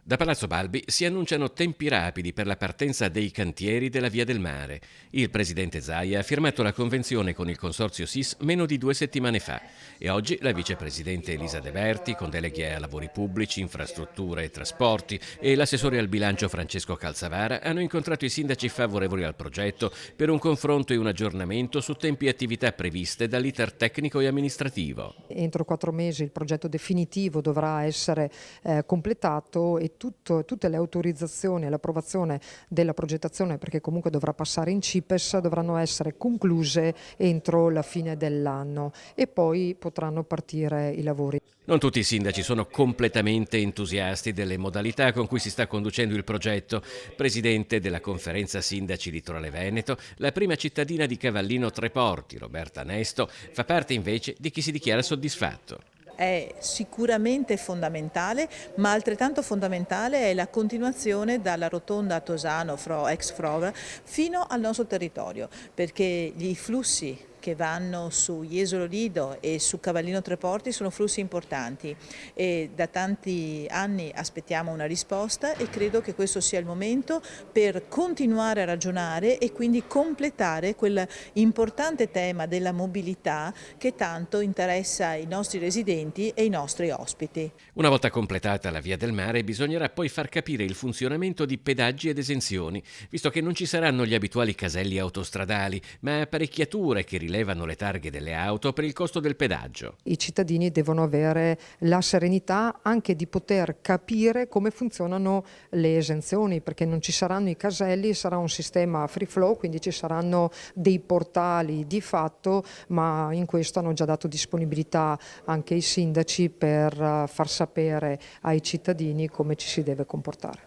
Da Palazzo Balbi si annunciano tempi rapidi per la partenza dei cantieri della Via del Mare. Il presidente Zaia ha firmato la convenzione con il consorzio SIS meno di 2 settimane fa e oggi la vicepresidente Elisa De Berti, con deleghe a lavori pubblici, infrastrutture e trasporti, e l'assessore al bilancio Francesco Calzavara hanno incontrato i sindaci favorevoli al progetto per un confronto e un aggiornamento su tempi e attività previste dall'iter tecnico e amministrativo. Entro 4 mesi il progetto definitivo dovrà essere completato e tutte le autorizzazioni e l'approvazione della progettazione, perché comunque dovrà passare in CIPES, dovranno essere concluse entro la fine dell'anno e poi potranno partire i lavori. Non tutti i sindaci sono completamente entusiasti delle modalità con cui si sta conducendo il progetto. Presidente della conferenza sindaci Litorale Veneto, la prima cittadina di Cavallino Treporti, Roberta Nesto, fa parte invece di chi si dichiara soddisfatto. È sicuramente fondamentale, ma altrettanto fondamentale è la continuazione dalla rotonda a Tosano, ex Frova, fino al nostro territorio, perché gli flussi che vanno su Jesolo Lido e su Cavallino Treporti sono flussi importanti e da tanti anni aspettiamo una risposta e credo che questo sia il momento per continuare a ragionare e quindi completare quell'importante tema della mobilità che tanto interessa i nostri residenti e i nostri ospiti. Una volta completata la Via del Mare bisognerà poi far capire il funzionamento di pedaggi ed esenzioni, visto che non ci saranno gli abituali caselli autostradali, ma apparecchiature che rilevano le targhe delle auto per il costo del pedaggio. I cittadini devono avere la serenità anche di poter capire come funzionano le esenzioni, perché non ci saranno i caselli, sarà un sistema free flow, quindi ci saranno dei portali di fatto, ma in questo hanno già dato disponibilità anche i sindaci per far sapere ai cittadini come ci si deve comportare.